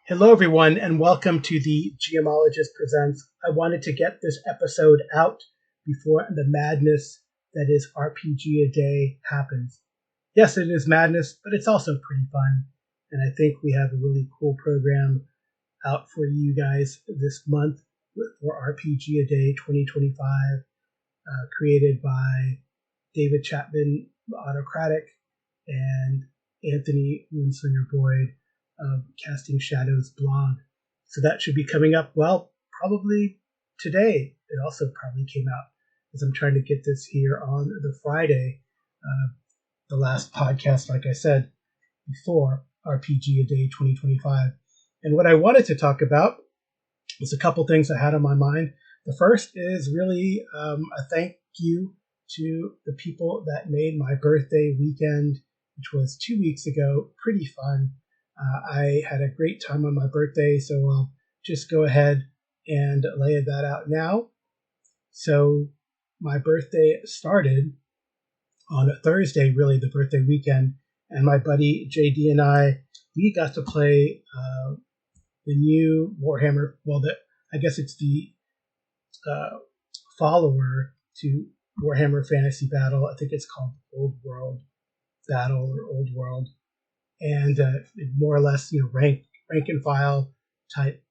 Hello, everyone, and welcome to the Geomologist Presents. I wanted to get this episode out before the madness that is RPG A Day happens. Yes, it is madness, but it's also pretty fun, and I think we have a really cool program out for you guys this month for RPG A Day 2025, created by David Chapman, Autocratic, and Anthony Moonslinger Boyd of Casting Shadows blog. So that should be coming up, well, probably today. It also probably came out as I'm trying to get this here on the Friday, the last podcast, like I said, before RPG A Day 2025. And what I wanted to talk about was a couple things I had on my mind. The first is really a thank you to the people that made my birthday weekend, which was 2 weeks ago, pretty fun. I had a great time on my birthday, so I'll just go ahead and lay that out now. So my birthday started on a Thursday, really the birthday weekend, and my buddy JD and we got to play the new Warhammer. Well, I guess it's the follower to Warhammer Fantasy Battle. I think it's called Old World Battle or Old World. And more or less, rank and file type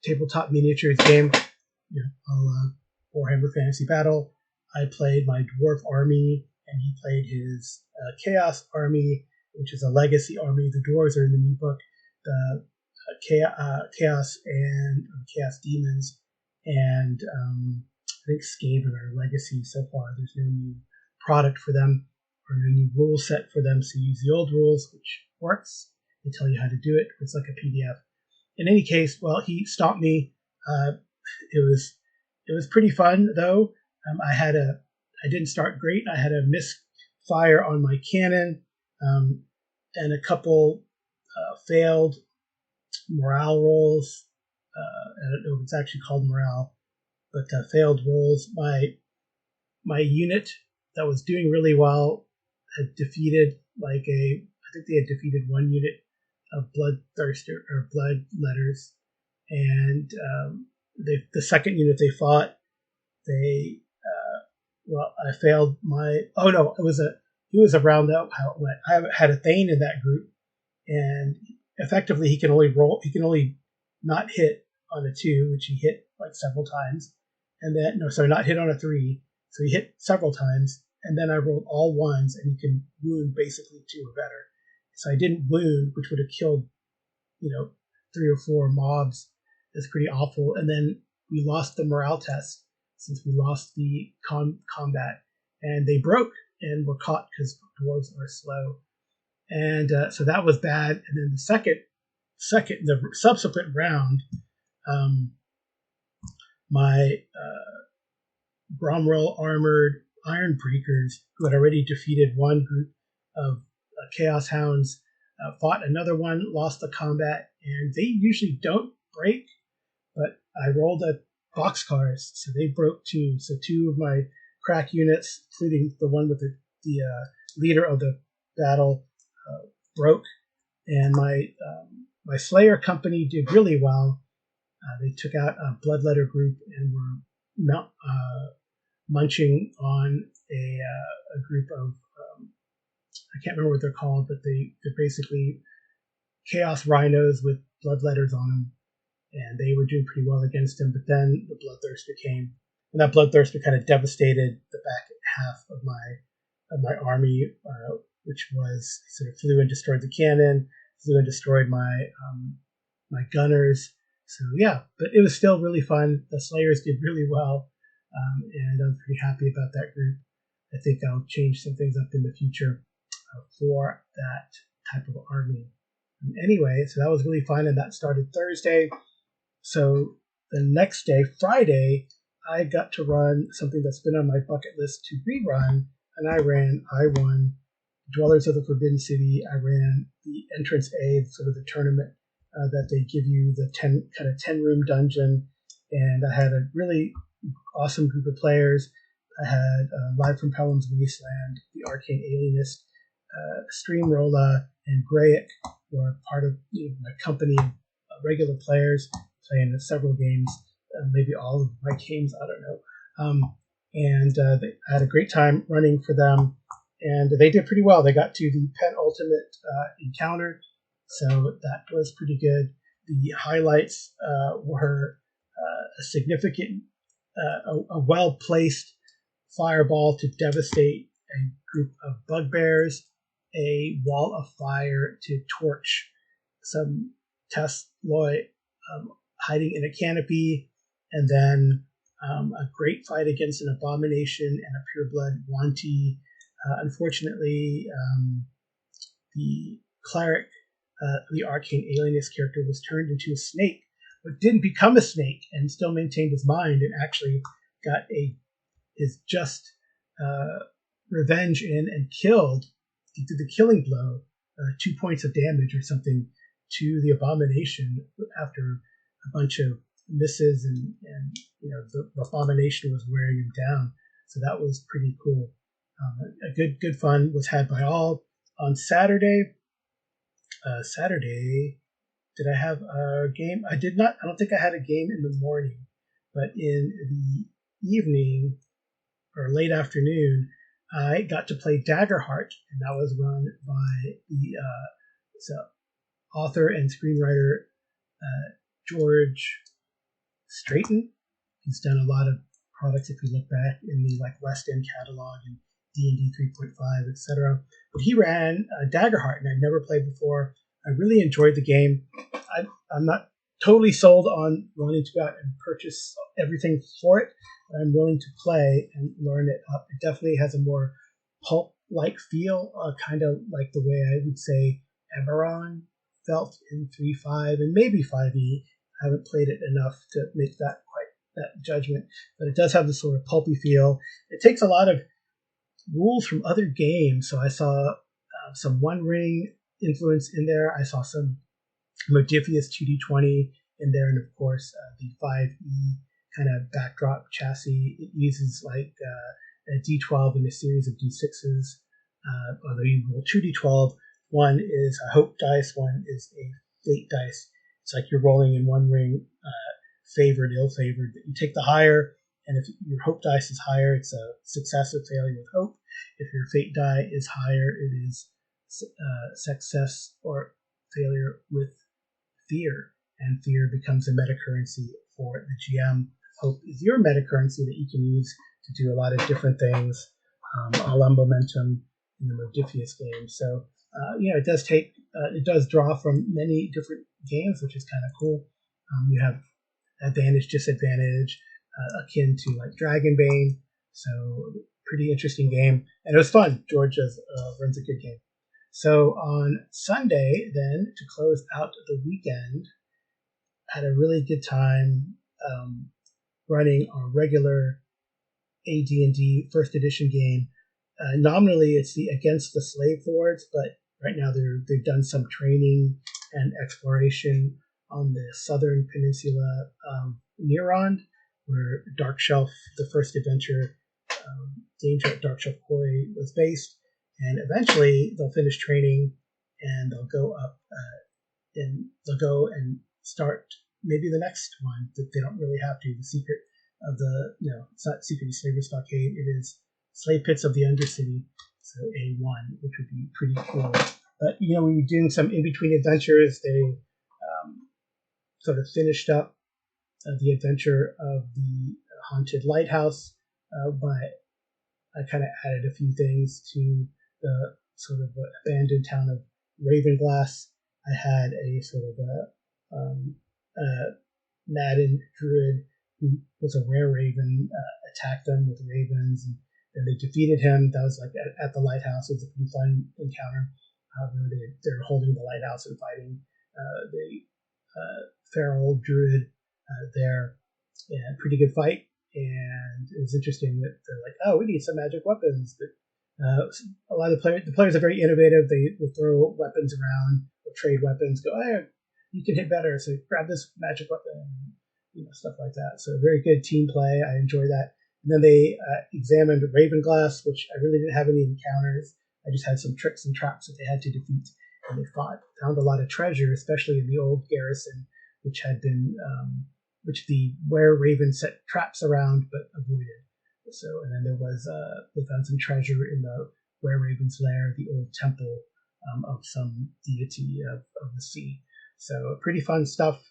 tabletop miniatures game. Warhammer Fantasy Battle. I played my dwarf army, and he played his chaos army, which is a legacy army. The dwarves are in the new book. The chaos and chaos demons, and I think Skaven are legacy so far. There's no new product for them, or no new rule set for them, so use the old rules, which works. They tell you how to do it. It's like a PDF. In any case, well, he stopped me. It was pretty fun though. I didn't start great. I had a misfire on my cannon, and a couple failed morale rolls. I don't know if it's actually called morale, but failed rolls. My unit that was doing really well had defeated I think they had defeated one unit of bloodthirster or bloodletters, and the second unit they fought, I failed my. Oh no, he was around that how it went. I had a Thane in that group, and effectively he can only not hit on a 2, which he hit like several times, and then not hit on a 3, so he hit several times. And then I rolled all 1s, and he can wound basically 2 or better. So I didn't wound, which would have killed, 3 or 4 mobs. That's pretty awful. And then we lost the morale test since we lost the combat, and they broke and were caught because dwarves are slow. And so that was bad. And then the subsequent round, my Bromwell armored Iron Breakers, who had already defeated one group of Chaos Hounds, fought another one, lost the combat, and they usually don't break, but I rolled a boxcars, so they broke 2. So 2 of my crack units, including the one with the leader of the battle, broke, and my Slayer company did really well. They took out a Bloodletter group and were munching on a group of I can't remember what they're called, but they're basically chaos rhinos with bloodletters on them, and they were doing pretty well against him. But then the Bloodthirster came, and that Bloodthirster kind of devastated the back half of my army, which was sort of flew and destroyed the cannon, flew and destroyed my gunners. So yeah, but it was still really fun. The Slayers did really well, and I'm pretty happy about that group. I think I'll change some things up in the future for that type of army. Anyway, so that was really fun, and that started Thursday. So the next day, Friday, I got to run something that's been on my bucket list to rerun, and I won Dwellers of the Forbidden City. I ran the Entrance A, sort of the tournament that they give you, the 10 room dungeon, and I had a really awesome group of players. I had Live from Pelham's Wasteland, The Arcane Alienist, Streamrolla, and Greyek were part of my company of regular players playing several games, maybe all of my games, I don't know. I had a great time running for them, and they did pretty well. They got to the penultimate encounter, so that was pretty good. The highlights were a significant, a well-placed fireball to devastate a group of bugbears, a wall of fire to torch some Tesloy hiding in a canopy, and then a great fight against an abomination and a pureblood Wanti. Unfortunately, the cleric, the arcane alienist character, was turned into a snake, but didn't become a snake and still maintained his mind and actually got his just revenge in and killed, did the killing blow, 2 points of damage or something to the abomination after a bunch of misses, and the abomination was wearing him down. So that was pretty cool. A good fun was had by all. On Saturday, did I have a game? I did not. I don't think I had a game in the morning, but in the evening or late afternoon, I got to play Daggerheart, and that was run by the author and screenwriter George Straighten. He's done a lot of products if you look back in the West End catalog and D&D 3.5, etc. But he ran Daggerheart, and I'd never played before. I really enjoyed the game. I'm not totally sold on wanting to go out and purchase everything for it, but I'm willing to play and learn it up. It definitely has a more pulp-like feel, kind of like the way I would say Eberron felt in 3.5 and maybe 5e. I haven't played it enough to make that judgment, but it does have this sort of pulpy feel. It takes a lot of rules from other games, so I saw some One Ring influence in there. I saw some Modifius 2D20 in there, and of course the 5e kind of backdrop chassis. It uses a D12 and a series of D6s, although you roll 2D12. One is a hope dice, one is a fate dice. It's like you're rolling in One Ring, favored, ill-favored. You take the higher, and if your hope dice is higher, it's a success or failure with hope. If your fate die is higher, it is success or failure with fear, and fear becomes a meta currency for the GM. Hope is your meta currency that you can use to do a lot of different things, a la Momentum in the Modifius game. So it does draw from many different games, which is kind of cool. You have advantage, disadvantage, akin to Dragonbane. So pretty interesting game, and it was fun. George runs a good game. So on Sunday, then, to close out the weekend, had a really good time running our regular AD&D first edition game. Nominally, it's the Against the Slave Lords, but right now they've done some training and exploration on the southern peninsula of Nirond, where Dark Shelf, the first adventure, Danger at Dark Shelf Quarry, was based. And eventually they'll finish training and they'll go up and start maybe the next one that they don't really have to. The secret of it's not Secret of Slaver Stockade, it is Slave Pits of the Undercity, so A1, which would be pretty cool. But we were doing some in-between adventures. They sort of finished up the adventure of the Haunted Lighthouse, but I kind of added a few things to the sort of abandoned town of Ravenglass. I had a sort of a Madden druid who was a rare raven attack them with ravens, and then they defeated him. That was at the lighthouse. It was a pretty fun encounter. They're holding the lighthouse and fighting the feral druid there. And pretty good fight. And it was interesting that they're like, oh, we need some magic weapons. But a lot of the players are very innovative. They will throw weapons around, or trade weapons, go, hey, you can hit better, so grab this magic weapon, stuff like that. So very good team play. I enjoy that. And then they examined Ravenglass, which I really didn't have any encounters. I just had some tricks and traps that they had to defeat. And they found a lot of treasure, especially in the old garrison, which had been which the Were Raven set traps around but avoided. So, and then there was they found some treasure in the Were Raven's lair, the old temple of some deity of the sea. So, pretty fun stuff.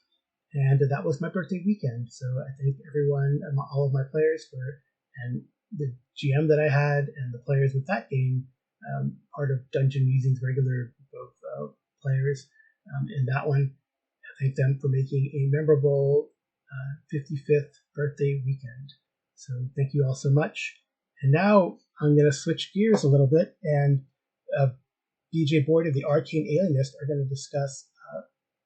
And that was my birthday weekend. So I thank everyone, all of my players for, and the GM that I had, and the players with that game, part of Dungeon Musing's regular both players in that one. I thank them for making a memorable 55th birthday weekend. So thank you all so much. And now I'm going to switch gears a little bit, and BJ Boyd of the Arcane Alienist are going to discuss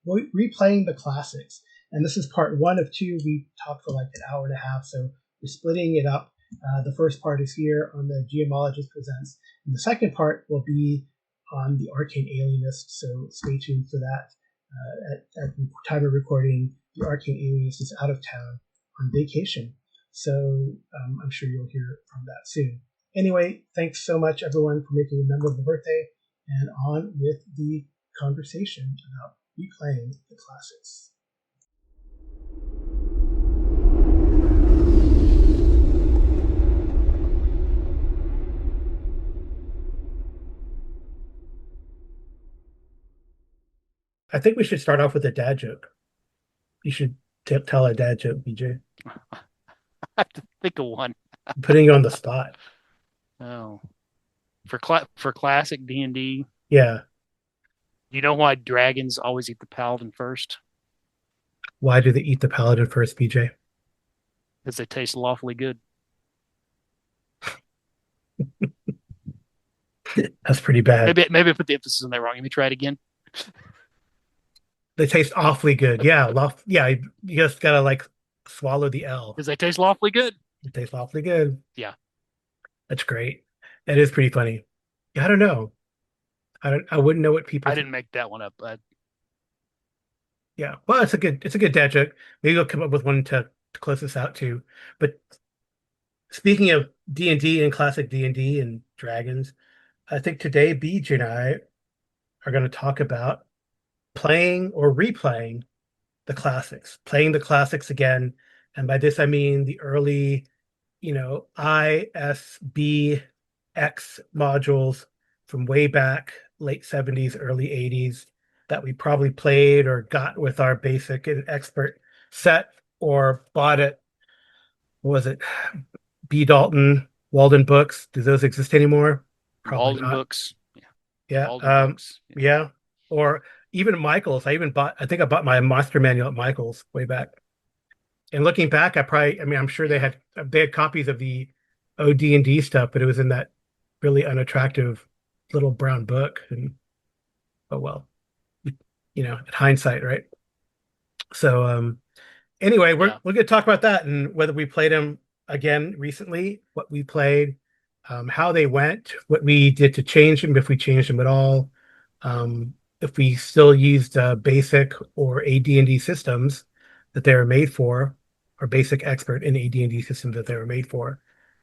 replaying the classics. And this is part 1 of 2. We talked for like an hour and a half, so we're splitting it up. The first part is here on the GMologist Presents, and the second part will be on the Arcane Alienist, so stay tuned for that. At the time of recording, the Arcane Alienist is out of town on vacation, so I'm sure you'll hear from that soon. Anyway, thanks so much, everyone, for making a memorable birthday, and on with the conversation about replaying the classics. I think we should start off with a dad joke. You should tell a dad joke, BJ. I have to think of one. I'm putting you on the spot. Oh, for classic D&D, Yeah. you know why dragons always eat the paladin first? Why do they eat the paladin first, BJ? Because they taste lawfully good. That's pretty bad. Maybe I put the emphasis on that wrong. Let me try it again. They taste awfully good. Yeah, yeah. You just gotta like swallow the L. Because they taste lawfully good. It tastes awfully good. Yeah, That's great. That is pretty funny. I don't know. I wouldn't know what people. I didn't make that one up. Yeah. Well, it's a good dad joke. Maybe we'll come up with one to close this out too. But speaking of D&D and classic D&D and dragons, I think today BJ and I are going to talk about playing or replaying the classics, playing the classics again. And by this, I mean the early, ISBX modules from way back, late 70s, early 80s, that we probably played or got with our basic and expert set or bought it. What was it? B. Dalton, Walden Books. Do those exist anymore? Probably Walden not. Books. Yeah. Walden Books. Yeah. Or even Michael's. I think I bought my Monster Manual at Michael's way back. And looking back, I'm sure they had copies of the OD&D stuff, but it was in that really unattractive little brown book. And oh well, at hindsight, right? So anyway, we're going to talk about that and whether we played them again recently, what we played, how they went, what we did to change them, if we changed them at all, if we still used basic or AD&D systems that they were made for, or basic expert in AD&D systems that they were made for,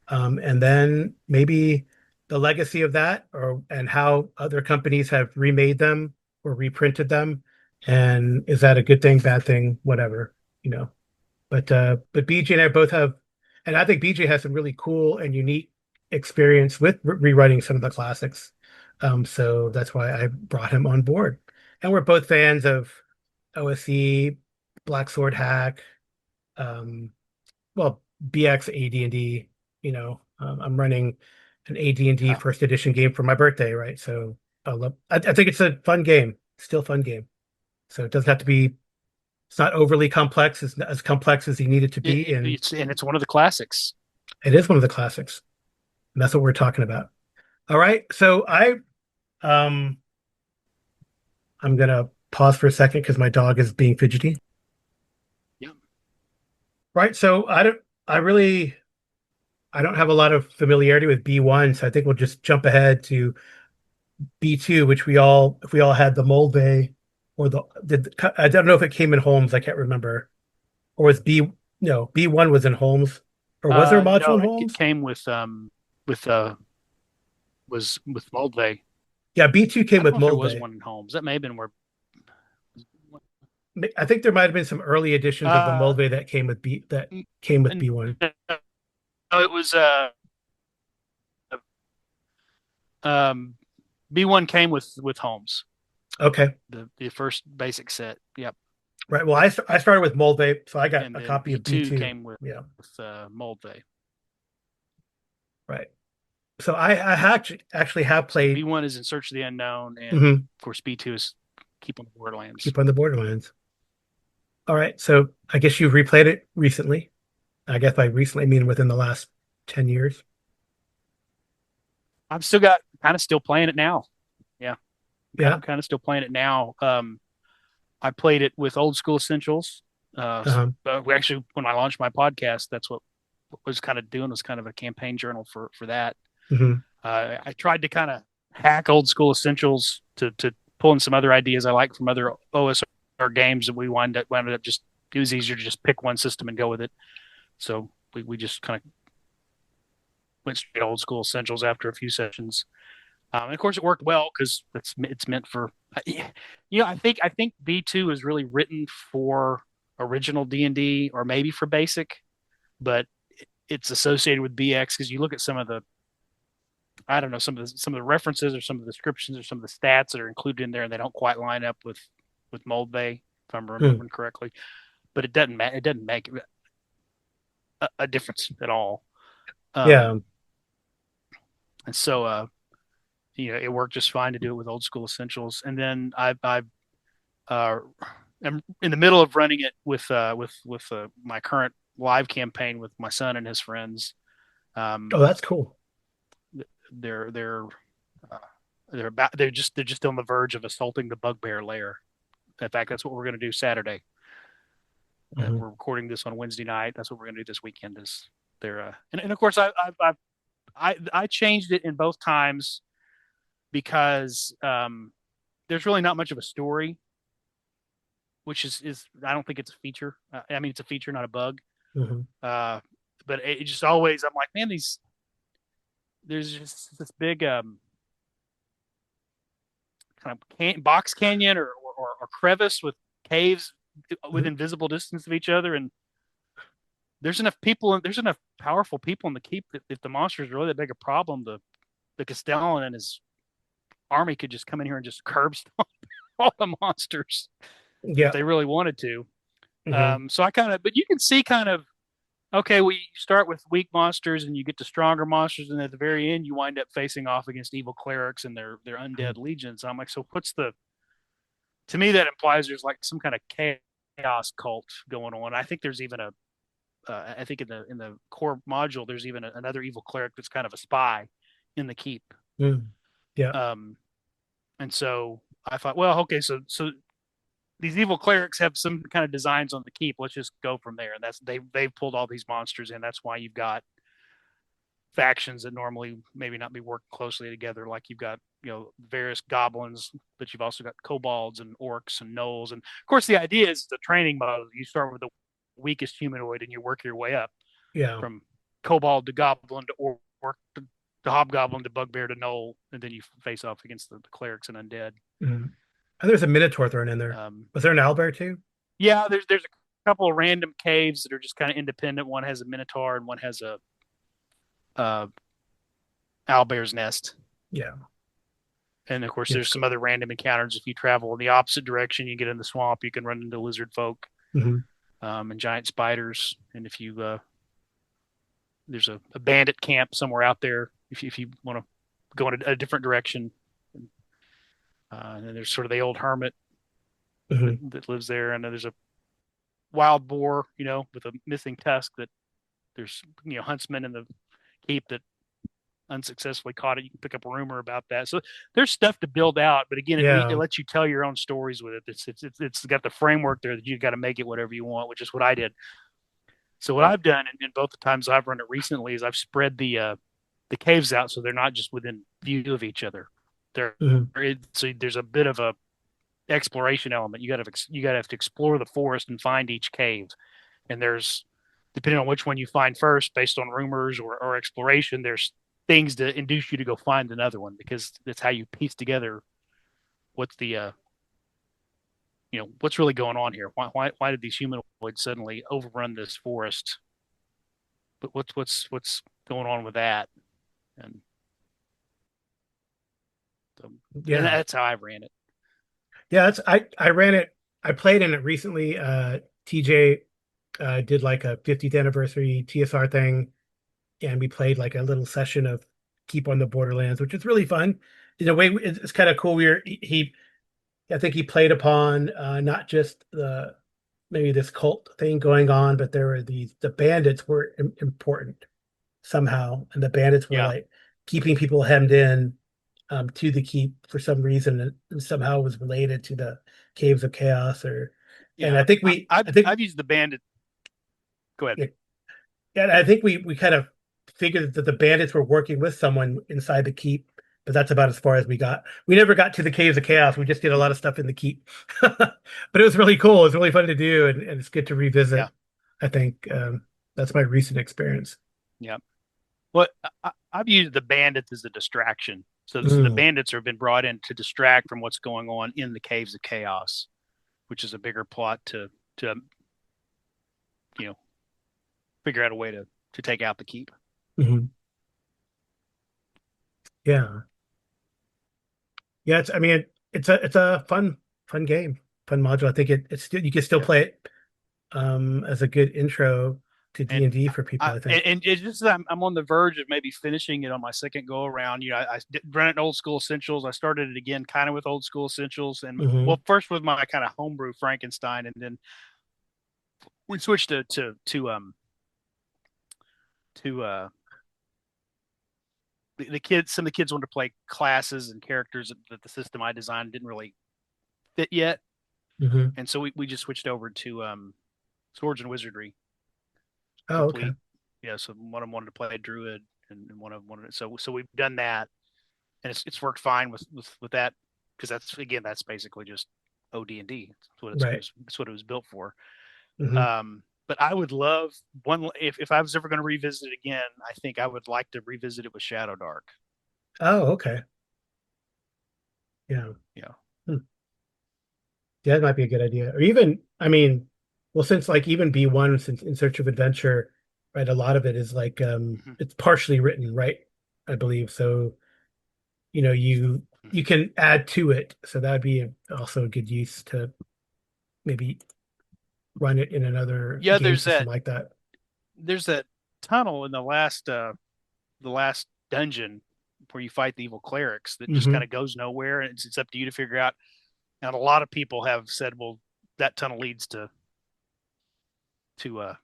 and then maybe the legacy of that, and how other companies have remade them or reprinted them, and is that a good thing, bad thing, whatever, But BJ and I both have, and I think BJ has some really cool and unique experience with rewriting some of the classics. So that's why I brought him on board. And we're both fans of OSE, Black Sword Hack, BX AD&D. I'm running an AD&D first edition game for my birthday, right? So I think it's a fun game, still fun game. So it doesn't have to be. It's not overly complex. It's not as complex as you need it to be. And it's one of the classics. It is one of the classics. And that's what we're talking about. All right. So I'm gonna pause for a second because my dog is being fidgety. Yeah. Right. So I don't have a lot of familiarity with B1, so I think we'll just jump ahead to B2, which if we all had the mold bay, or I don't know if it came in Holmes, I can't remember. Or was B1 was in Holmes. Or was there a module No, in it Holmes? came with was with Moldvay. Yeah, B2 I came don't with know if there was Moldvay. one in Holmes. That may have been where. I think there might have been some early editions of the Uh, Moldvay that came with B1. no, it was um B1 came with Holmes, Okay. the first basic set. Yep. Right. Well, I started with Moldvay, so I got And a then copy of B2 B2. came Yeah. with Moldvay. Right. So I actually have So played B1 is In Search of the Unknown, and mhm, of course B2 is Keep on the Borderlands. Keep on the Borderlands. All right. So I guess you've replayed it recently. I guess by recently, I mean within the last 10 years. I'm still got kind of still playing it now. Yeah, Yeah. kind of still playing it now. I played it with Old School Essentials. Uh-huh. We actually, when I launched my podcast, that's what was kind of doing was kind of a campaign journal for that. Hmm. I tried to kind of hack Old School Essentials to pull in some other ideas I like from other OSR games, and we wound up just it was easier to just pick one system and go with it. So we just kind of went straight Old School Essentials after a few sessions. And of course, it worked well because it's meant for, I think B2 is really written for original D&D or maybe for basic, but it's associated with BX because you look at some of the, I don't know, some of the references or some of the descriptions or some of the stats that are included in there, and they don't quite line up with Moldvay, if I'm Hmm. remembering correctly. But it doesn't make a difference at all. Um, Yeah. and so it worked just fine to do it with Old School Essentials. And then I uh, am in the middle of running it with my current live campaign with my son and his friends. Oh, Um, that's cool. they're they're uh, they're just on the verge of assaulting the Bugbear Lair. In fact, that's what we're going to do Saturday. Hmm. We're recording this on Wednesday night. That's what we're going to do this weekend. Is they're and of course I changed it in both times because there's really not much of a story, which is I don't think it's a feature. I mean, it's a feature, not a bug. Hmm. Uh, but it just always I'm like, man, there's just this big kind of box canyon or crevice with caves within visible distance of each other, and there's enough powerful people in the keep that if the monster is really that big a problem, the Castellan and his army could just come in here and just curb stomp all the monsters if Yeah. they really wanted to. Hmm. So I kind of, but you can see kind of, okay, we start with weak monsters and you get to stronger monsters, and at the very end you wind up facing off against evil clerics and their undead legions. And I'm like, so what's the? To me, that implies there's like some kind of chaos cult going on. I think there's even I think in the core module, there's even another evil cleric that's kind of a spy in the keep. Mm. Yeah. Um, and so I thought, well, okay, so these evil clerics have some kind of designs on the keep. Let's just go from there. And they've pulled all these monsters in. That's why you've got factions that normally maybe not be working closely together. Like you've got various goblins, but you've also got kobolds and orcs and gnolls. And of course, the idea is the training model. You start with the weakest humanoid and you work your way up Yeah. from kobold to goblin to orc to hobgoblin to bugbear to gnoll, and then you face off against the clerics and undead. Mm. And there's a Minotaur thrown in there. Was there an owlbear too? Yeah, there's a couple of random caves that are just kind of independent. One has a minotaur and one has a uh, owlbear's nest. Yeah. And of course, Yeah. there's some other random encounters. If you travel in the opposite direction, you get in the swamp. You can run into lizard folk Hmm. and giant spiders. And if you there's a bandit camp somewhere out there. If you want to go in a different direction, and then there's sort of the old hermit Hmm. that lives there, and then there's a wild boar, with a missing tusk. That there's huntsmen in the keep that unsuccessfully caught it. You can pick up a rumor about that. So there's stuff to build out, but again, it Yeah. lets you tell your own stories with it. It's got the framework there that you got to make it whatever you want, which is what I did. So what I've done in both the times I've run it recently is I've spread the caves out so they're not just within view of each other. There, Hmm. so there's a bit of a exploration element. You got to have to explore the forest and find each cave, and there's depending on which one you find first, based on rumors or exploration, there's things to induce you to go find another one because that's how you piece together what's the what's really going on here. Why did these humanoids suddenly overrun this forest? But what's going on with that? And so, and Yeah. that's how I ran it. Yeah, I ran it. I played in it recently. TJ did like a 50th anniversary TSR thing, and we played like a little session of Keep on the Borderlands, which is really fun. In a way, it's kind of cool. I think he played upon not just the maybe this cult thing going on, but there were the bandits were important somehow, and the bandits were Yeah, like keeping people hemmed in to the keep for some reason, and somehow was related to the Caves of Chaos. And yeah. I think, I've used the bandit. Go ahead. yeah, and I think we kind of figured that the bandits were working with someone inside the keep, but that's about as far as we got. We never got to the Caves of Chaos. We just did a lot of stuff in the keep, but it was really cool. It was really fun to do, and it's good to Yeah, revisit. I think that's my recent experience. yeah. Well, I've used the bandits as a distraction. So the Mm, bandits have been brought in to distract from what's going on in the Caves of Chaos, which is a bigger plot to you know figure out a way to take out the keep. mhm. Yeah. Yeah, I mean, it's a fun game, fun module. I think it's still you can still Yeah. play it as a good intro to And D&D for people, I think. and it's just I'm on the verge of maybe finishing it on my second go around. I ran it Old School Essentials. I started it again kind of with Old School Essentials, and Hmm. well, first with my kind of homebrew Frankenstein, and then we switched to the kids. Some of the kids wanted to play classes and characters that the system I designed didn't really fit yet, Hmm. and so we just switched over to Swords and Wizardry Oh, okay. complete. Yeah, so one of them wanted to play a druid, and one of them wanted so we've done that, and it's worked fine with that because that's basically just OD&D. That's what Right. that's what it was built for. Hmm. But I would love one if I was ever going to revisit it again. I think I would like to revisit it with Shadow Dark. Oh, okay. Yeah. Yeah, Hmm. Yeah, that might be a good idea. Or even, I mean, well, since like even B1, since In Search of Adventure, right, a lot of it is like mm-hmm. it's partially written, right? I believe. So, you Mm-hmm. can add to it. So that'd be also a good use to maybe run it in another Yeah. game system like that. There's that tunnel in the last dungeon where you fight the evil clerics that just kind Hmm. of goes nowhere, and it's up to you to figure out. And a lot of people have said, well, that tunnel leads to the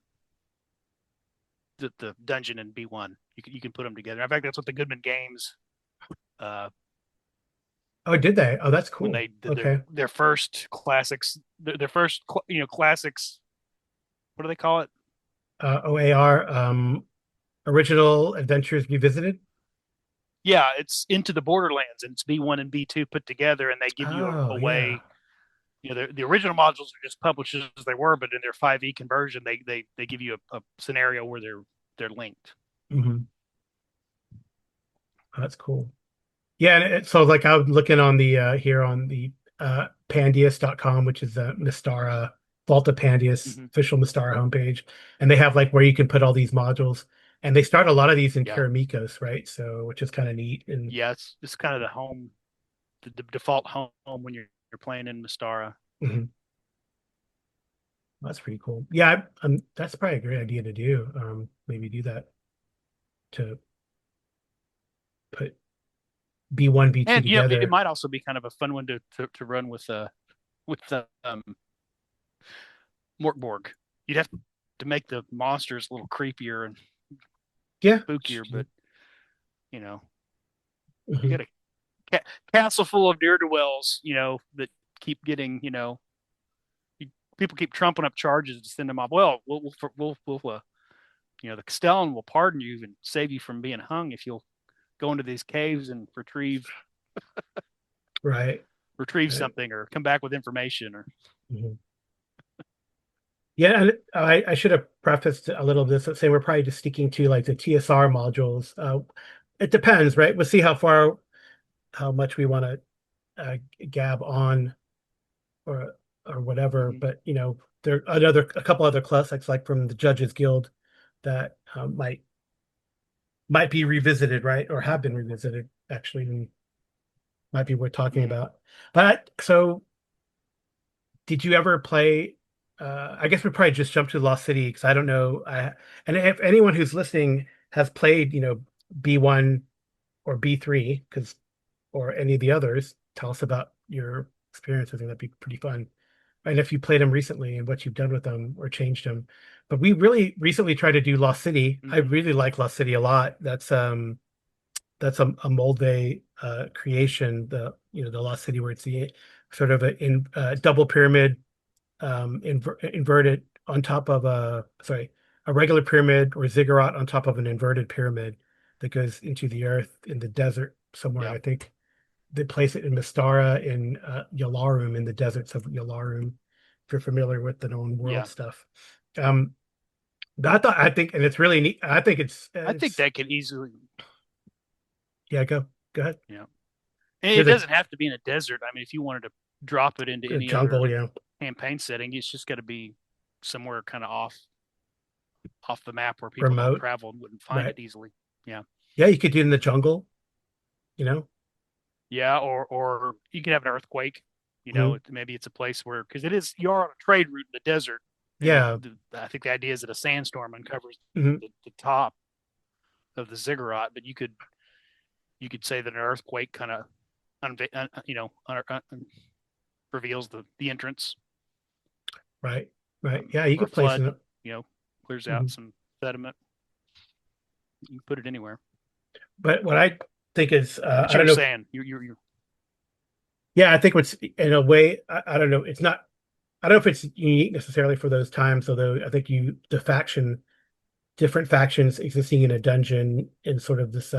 dungeon in B1. You can put them together. In fact, that's what the Goodman Games uh, Oh, did they? Oh, that's when cool. they did Okay. their first classics, their first classics. What do they call it? OAR, Original Adventures Revisited. Yeah, it's Into the Borderlands, and it's B1 and B2 put together, and they give you Oh, a yeah. way. The original modules are just published as they were, but in their 5e conversion, they give you a scenario where they're linked. Hmm. Oh, that's cool. Yeah, and so like I'm looking on the here on the pandius.com, which is the Mystara Vault of Pandius Mm-hmm. official Mystara homepage, and they have like where you can put all these modules, and they start a lot of these in Yeah, Keramikos, right? So which is kind of neat. And yeah, it's kind of the home, the default home when you're playing in Mystara. mhm, that's pretty cool. Yeah, that's probably a great idea to do. Maybe do that to put B1, B2 And it together. might also be kind of a fun one to run with the Morkborg. You'd have to make the monsters a little creepier and Yeah. spookier, but you know, you Mhm. got a castle full of ne'er do wells, that keep getting, people keep trumping up charges to send them off. Well, the Castellan will pardon you and save you from being hung if you'll go into these caves and Right. retrieve Right. something or come back with information or Mhm. Yeah, and I should have prefaced a little of this saying we're probably just sticking to like the TSR modules. It depends, right? We'll see how much we want to gab on or whatever. Hmm. But there are a couple other classics like from the Judges Guild that might be revisited, right? Or have been revisited actually, and might be worth talking Hmm. about. But so did you ever play? I guess we probably just jump to Lost City because I don't know. And if anyone who's listening has played, B1 or B3, or any of the others, tell us about your experiences, and that'd be pretty fun. And if you played them recently and what you've done with them or changed them. But we really recently tried to do Lost City. I Hmm. really like Lost City a lot. That's a Molde creation, the Lost City where it's the sort of double pyramid inverted on top of a regular pyramid or ziggurat on top of an inverted pyramid that goes into the earth in the desert somewhere. Yeah. I think they place it in Mystara in Yalarum in the deserts of Yalarum. If you're familiar with the known world Yeah. stuff, um, I think, and it's really neat. I think I think it's that could easily, yeah. Go ahead. yeah. And it You're the doesn't have to be in a desert. I mean, if you wanted to drop it into any jungle, other yeah, campaign setting, it's just got to be somewhere kind of off the map where people don't remote, travel and wouldn't find right? it easily. Yeah. Yeah, you could do it in the jungle, you know. Yeah, or you could have an earthquake. Mhm. Maybe it's a place where because it is you're on a trade route in the desert, and Yeah. I think the idea is that a sandstorm uncovers Mhm. the top of the ziggurat, but you could say that an earthquake kind of reveals the entrance, Right. Right. Yeah, you or a could place flood, it. clears out Mhm. some sediment. You can put it anywhere. But what I think is, But I you don't were know. saying you Yeah, I think what's in a way, I don't know. It's not. I don't know if it's unique necessarily for those times, although I think different factions existing in a dungeon in sort of this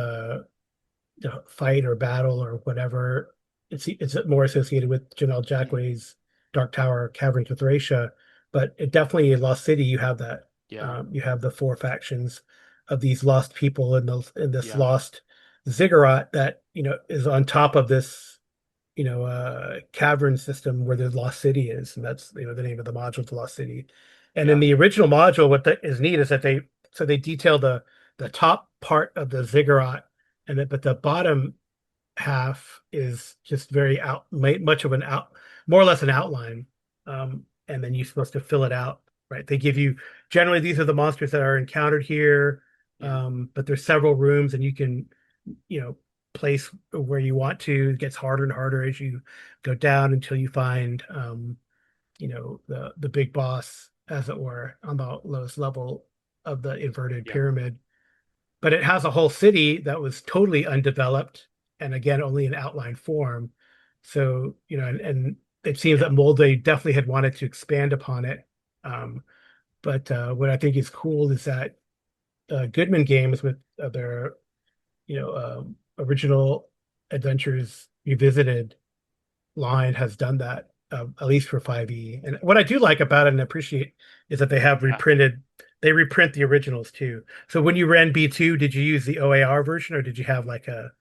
fight or battle or whatever. It's more associated with Janelle Mhm. Jackway's Dark Tower Caverns of Thracia, but it definitely in Lost City you have that. Yeah, You have the four factions of these lost people in this yeah, lost ziggurat that is on top of this cavern system where the Lost City is, and that's the name of the module to Lost City. And in yeah, the original module, is neat is that they detail the top part of the ziggurat, but the bottom half is just very much of an out, more or less an outline, and then you're supposed to fill it out, right? They give you generally these are the monsters that are encountered here, yeah, but there's several rooms, and you can you know place where you want to. It gets harder and harder as you go down until you find the big boss, as it were, on the lowest level of the inverted yeah, pyramid. But it has a whole city that was totally undeveloped, and again only in outline form. So and it seems yeah, that Molde definitely had wanted to expand upon it. But what I think is cool is that Goodman Games with their original Adventures Revisited line has done that, at least for 5e. And what I do like about it and appreciate is that yeah. they reprint the originals too. So when you ran B2, did you use the OAR version or did you have like a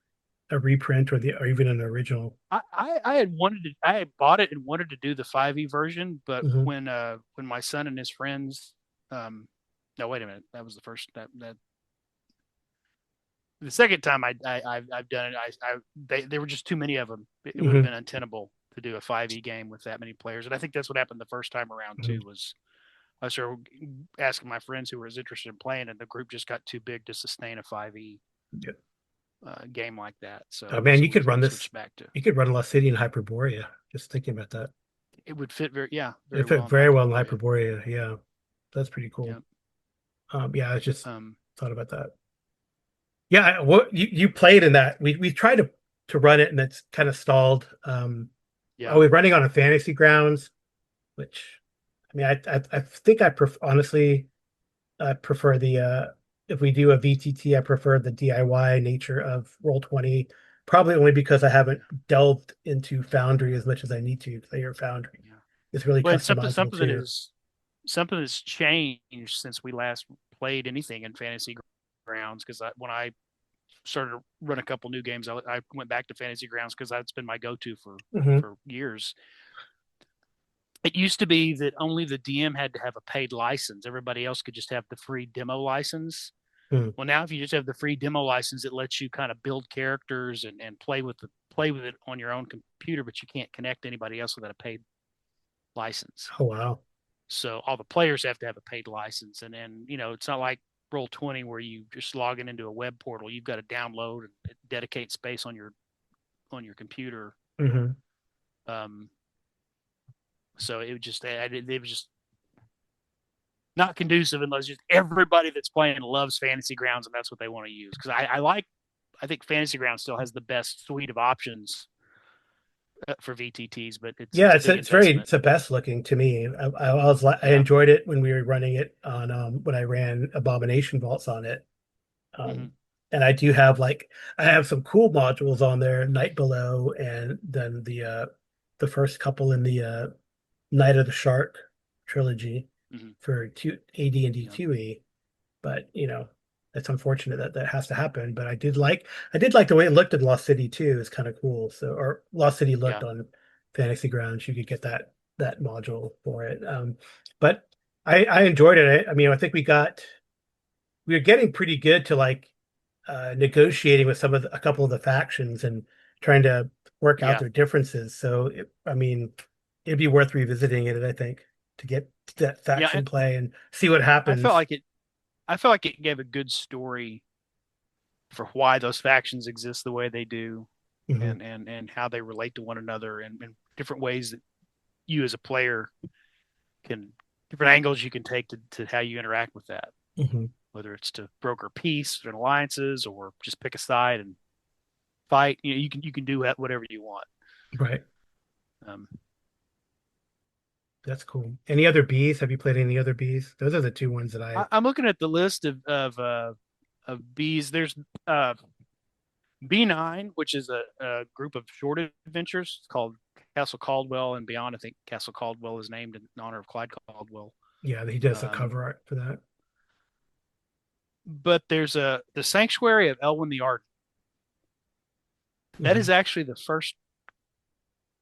reprint or even an original? I had bought it and wanted to do the 5e version, but Hmm. when my son and his friends, um, no, wait a minute, that was the first that the second time I've done it, there were just too many of them. It would have Hmm. been untenable to do a 5e game with that many players, and I think that's what happened the first time around Hmm. too. Was I started asking my friends who were as interested in playing, and the group just got too big to sustain a 5e Yeah. game like that. Oh So man, so we switched back to. You could run Lost City in Hyperborea. Just thinking about that. It would fit very It fit well in very well in Hyperborea. Hyperborea. Yeah, that's pretty Yeah. cool. Yeah, I just Um, thought about that. Yeah, what you played in that? We tried to run it and it's kind of stalled. Are yeah. we running on a fantasy grounds? Which I mean, I think honestly I prefer the if we do a VTT, I prefer the DIY nature of Roll20. Probably only because I haven't delved into Foundry as much as I need to. Play your Foundry Yeah. is really Well, it's something customizable something that too. is something that's changed since we last played anything in Fantasy Grounds, because when I started to run a couple new games, I went back to Fantasy Grounds because that's been my go-to Hmm. for years. It used to be that only the DM had to have a paid license. Everybody else could just have the free demo license. Hmm. Well, now if you just have the free demo license, it lets you kind of build characters and play with it on your own computer, but you can't connect anybody else without a paid license. Oh wow. So all the players have to have a paid license, and it's not like Roll20 where you just logging into a web portal. You've got to download and dedicate space on your computer. Hmm. So it was just not conducive unless just everybody that's playing loves Fantasy Grounds and that's what they want to use. Because I think Fantasy Grounds still has the best suite of options for VTTs, but Yeah, it's a it's big it's very investment. it's the best looking to me. I Yeah. enjoyed it when we were running it on when I ran Abomination Vaults on it. Mm-hmm. Um, and I have some cool modules on there, Night Below, and then the first couple in the Night of the Shark trilogy Mm-hmm. for AD&D Yeah. 2E. But it's unfortunate that that has to happen. But I did like the way it looked in Lost City too. It's kind of cool. So or Lost City looked Yeah. on Fantasy Grounds. You could get that module for it. But I enjoyed it. I mean, I think we were getting pretty good to negotiating with a couple of the factions and trying to work out Yeah. their differences. So I mean, it'd be worth revisiting it, I think, to get to that Yeah. faction And play and see what I felt happens. like it I felt like it gave a good story for why those factions exist the way they do, Hmm. and how they relate to one another, and different ways that you as a player can different angles you can take to how you interact with that, Hmm. whether it's to broker peace and alliances or just pick a side and fight. You can do whatever you want. Right. Um, That's cool. Any other bees? Have you played any other bees? Those are the two ones that I. I'm looking at the list of bees. There's uh, B9, which is a group of short adventures called Castle Caldwell and Beyond. I think Castle Caldwell is named in honor of Clyde Caldwell. Yeah, he does the Um, cover art for that. but there's the Sanctuary of Elwyn the Ardent. That Hmm. is actually the first.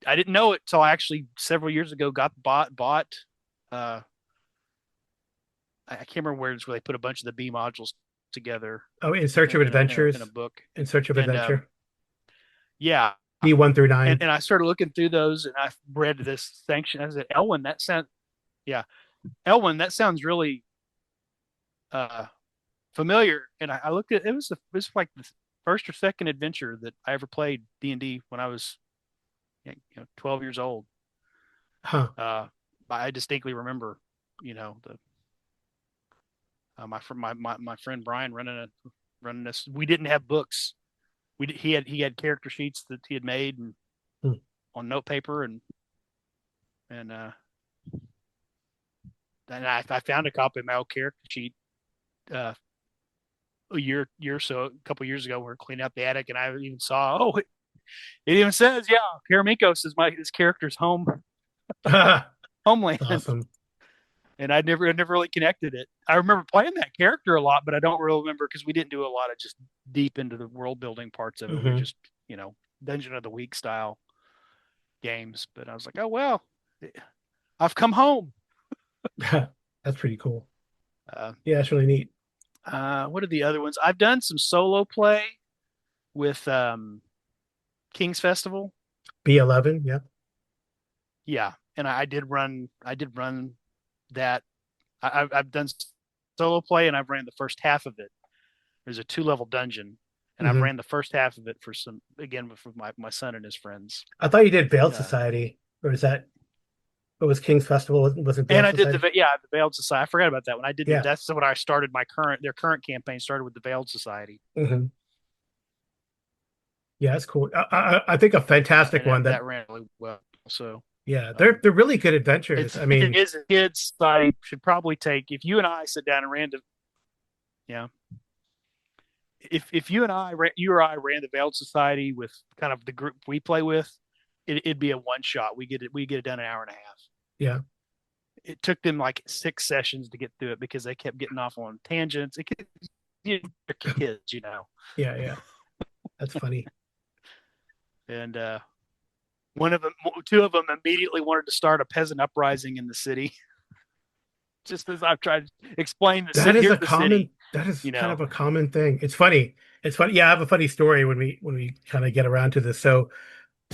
I didn't know it till I actually several years ago got bought. Uh, I can't remember where it's where they put a bunch of the B modules together Oh, In Search of in a Adventures. book, In Search of and Adventure. yeah, B1 through and 9. I started looking through those, and I read this sanction. I said, Elwyn, yeah, Elwyn, that sounds really uh, familiar. And I looked at it was like the first or second adventure that I ever played D&D when I was 12 years old. Huh. I distinctly remember, the my friend Brian running this. We didn't have books. He had character sheets that he had made and Hmm. on note paper, and I found a copy of my old character sheet uh, a couple years ago. We were cleaning out the attic, and I even saw, it even says, yeah, Karamikos is his character's homeland, Awesome. and I never really connected it. I remember playing that character a lot, but I don't really remember because we didn't do a lot of just deep into the world building parts of it. We were Hmm. just Dungeon of the Week style games. But I was like, oh well, I've come home. That's pretty cool. Uh, Yeah, that's really neat. what are the other ones? I've done some solo play with King's Festival. B11, yeah. Yeah, and I did run that. I've done solo play, and I've ran the first half of it. There's a 2-level dungeon, and I've Hmm. ran the first half of it for some again with my son and his friends. I thought you did Veiled Uh, Society, or is that what was King's Festival? Was it and Veiled I did Society? the Veiled Society. I forgot about that one. Yeah. That's when I started their current campaign started with the Veiled Society. Hmm. Yeah, that's cool. I think a fantastic And one that that ran really well. So yeah, they're um, they're really good adventures. it's I mean, kids society should probably take if you and I sit down and yeah, if you or I ran the Veiled Society with kind of the group we play with, it'd be a one shot. We get it done in an hour and a half. yeah. it took them like 6 sessions to get through it because they kept getting off on tangents. It could, kids, Yeah, yeah. That's funny. And one of them, two of them immediately wanted to start a peasant uprising in the city. Just as I've tried to explain the That city, is here's a the common city, that is you kind know. of a common thing. It's funny. It's funny. Yeah, I have a funny story when we kind of get around to this. So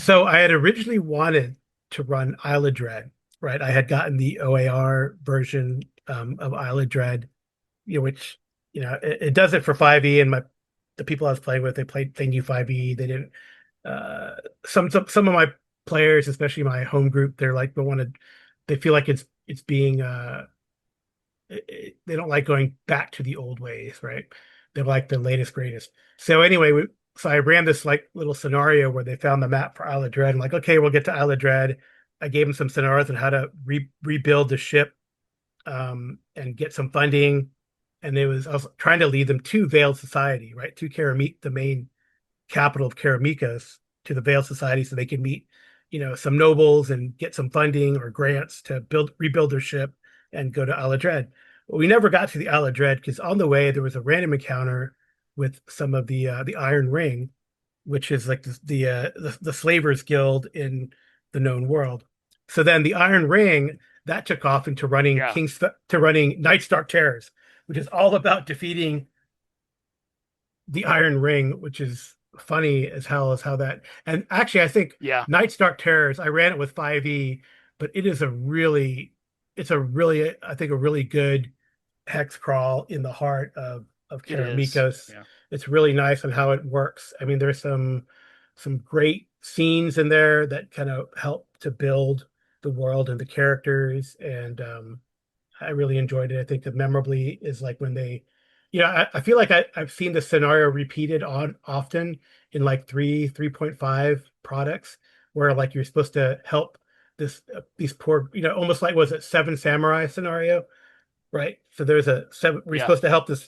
I had originally wanted to run Isle of Dread, right? I had gotten the OAR version of Isle of Dread, which it does it for 5e, and the people I was playing with, they knew 5e. They didn't. Uh, some of my players, especially my home group, they're like they feel like it's being they don't like going back to the old ways, right? They like the latest greatest. So anyway, so I ran this like little scenario where they found the map for Isle of Dread. I'm like, okay, we'll get to Isle of Dread. I gave them some scenarios on how to rebuild the ship, and get some funding. And I was trying to lead them to Vale Society, right? To Karamik, the main capital of Karamikas, to the Vale Society, so they can meet, some nobles and get some funding or grants to rebuild their ship and go to Isle of Dread. But we never got to the Isle of Dread because on the way there was a random encounter with some of the Iron Ring, which is like the Slavers Guild in the known world. So then the Iron Ring that took off into running Yeah. Nightstark Terrors, which is all about defeating the Iron Ring, which is funny as hell as how that. And actually, I think Yeah. Nightstark Terrors, I ran it with 5e, but it's a really, I think, a really good hex crawl in the heart of It is. Karamikos. Yeah. It's really nice on how it works. I mean, there's some great scenes in there that kind of help to build the world and the characters, and I really enjoyed it. I think that memorably is like when I feel like I've seen the scenario repeated on often in like 3.5 products where like you're supposed to help these poor, almost like, was it Seven Samurai scenario, right? So there's we're Yeah. supposed to help this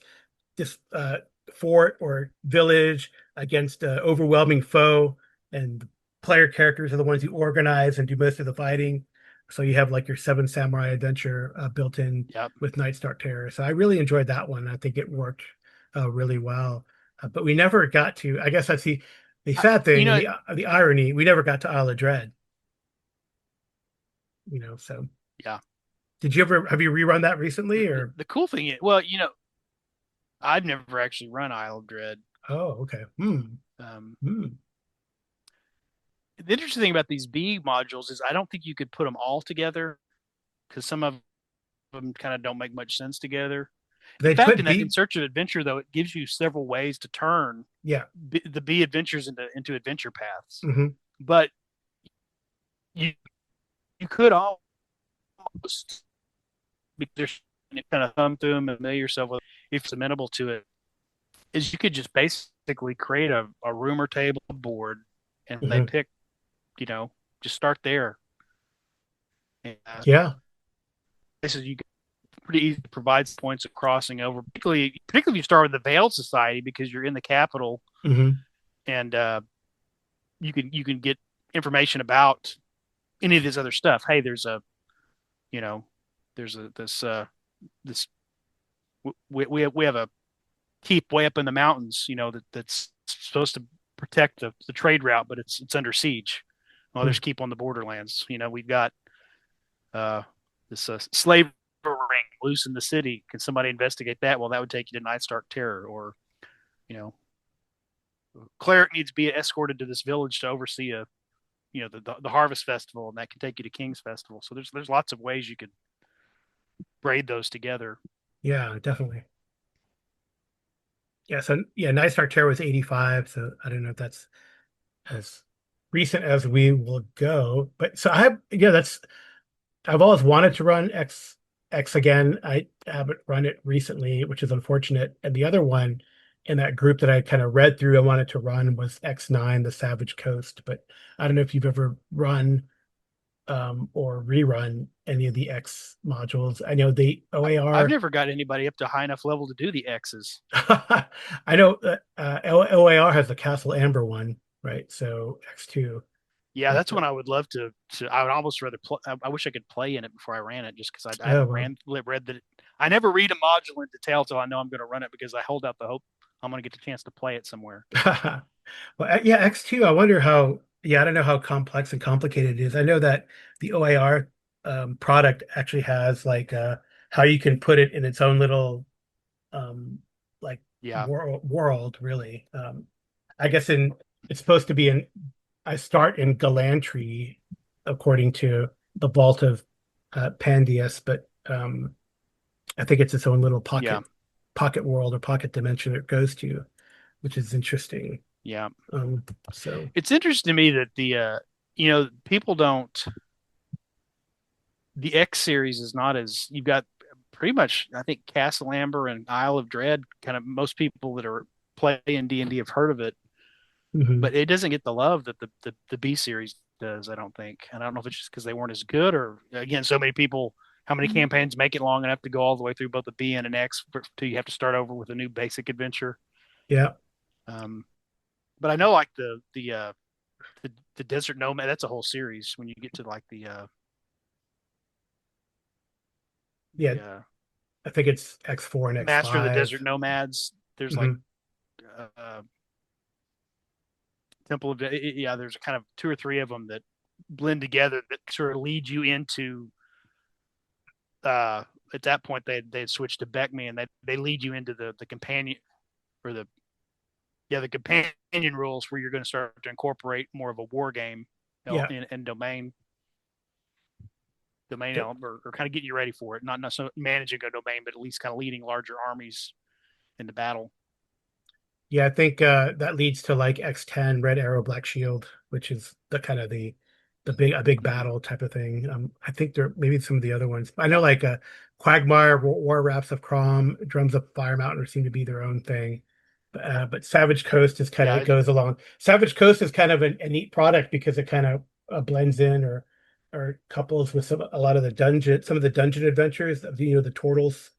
fort or village against an overwhelming foe, and the player characters are the ones who organize and do most of the fighting. So you have like your Seven Samurai adventure built in Yep. with Nightstark Terror. So I really enjoyed that one. I think it worked really well. But we never got to. I guess that's the sad You thing and know, the irony. We never got to Isle of Dread. So yeah. did you ever have you rerun that recently or? The cool thing is, well, I've never actually run Isle of Dread. Oh, okay. Um, Hmm. the interesting thing about these B modules is I don't think you could put them all together because some of them kind of don't make much sense together. In They fact, could in that In be. Search of Adventure, though, it gives you several ways to turn Yeah. the B adventures into adventure paths. Hmm. But you you could almost, there's kind of thumb through them and know yourself with, if it's amenable to it, is you could just basically create a rumor table board and they Hmm. pick, just start there. And Yeah. this is, you can pretty easy to provide points of crossing over, particularly if you start with the Veiled Society because you're in the capital, Hmm. and you can get information about any of this other stuff. Hey, you know there's this we have a keep way up in the mountains, that's supposed to protect the trade route, but it's under siege. Well, there's keep on the borderlands. We've got this slave ring loose in the city. Can somebody investigate that? Well, that would take you to Nightstark Terror. Or, you know, cleric needs to be escorted to this village to oversee the harvest festival, and that can take you to King's Festival. So there's lots of ways you could braid those together. Yeah, definitely. Yeah. So yeah, Nightstark Terror was 85. So I don't know if that's as recent as we will go. But so I've always wanted to run X again. I haven't run it recently, which is unfortunate. And the other one in that group that I kind of read through, I wanted to run was X9, the Savage Coast. But I don't know if you've ever run or rerun any of the X modules. I know the I've OAR. never got anybody up to high enough level to do the X's. I know OAR has the Castle Amber one, right? So X2. Yeah, But that's one I would love to. I would almost rather play. I wish I could play in it before I ran it, just because I oh haven't well. read that. I never read a module in detail till I know I'm going to run it because I hold out the hope I'm going to get the chance to play it somewhere. Well, yeah, X2. I wonder how. Yeah, I don't know how complex and complicated it is. I know that the OAR product actually has like how you can put it in its own little um, like Yeah, world really. I guess in it's supposed to be in I start in Galantry according to the Vault of Pandius, but I think it's its own little yeah, pocket world or pocket dimension it goes to, which is interesting. yeah. Um, so It's interesting to me that people don't. The X series is not as you've got pretty much. I think Castle Amber and Isle of Dread. Kind of most people that are playing D&D have heard of it, mhm. but it doesn't get the love that the B series does. I don't think, and I don't know if it's just because they weren't as good, or again, so many people. How many campaigns make it long enough to go all the way through both the B and an X till you have to start over with a new basic adventure? Yeah, Um, but I know like the Desert Nomad. That's a whole series. When you get to like yeah. the I think it's X4 and Master of the X5. Desert Nomads, there's like Hmm. uh, Temple of yeah. There's kind of two or three of them that blend together that sort of lead you into uh, at that point they had switched to Beckme and they lead you into the companion or the companion rules where you're going to start to incorporate more of a war game Yeah, in domain th- element or kind of getting you ready for it. Not so managing a domain, but at least kind of leading larger armies into battle. yeah. I think that leads to like X10, Red Arrow, Black Shield, which is the kind of the big a big Mm-hmm. battle type of thing. I think there maybe some of the other ones. I know Yeah, like Quagmire, War Raps of Crom, Drums of Fire Mountain seem to be their own thing. But Savage Coast is kind of yeah, it goes along. Savage Coast is kind of a neat product because it kind of blends in or couples with a lot of some of the dungeon adventures of the Turtles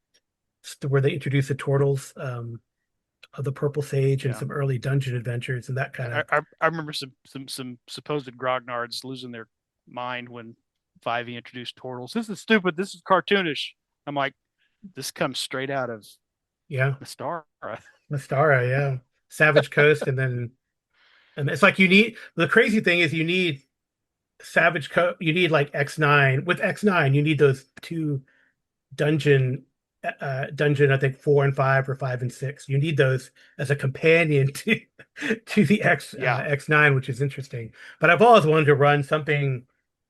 where they introduce the Turtles of the Purple Sage and yeah. some early dungeon adventures and that kind of I remember some supposed grognards losing their mind when 5e introduced turtles. This is stupid. This is cartoonish. I'm like, this comes straight out of yeah, Mystara. Mystara, yeah. Savage Coast and it's like you need the crazy thing is you need you need like X9 with X9 you need those two dungeon dungeon I think 4 and 5 or 5 and 6 you need those as a companion to the Yeah. X9 which is interesting but I've always wanted to run something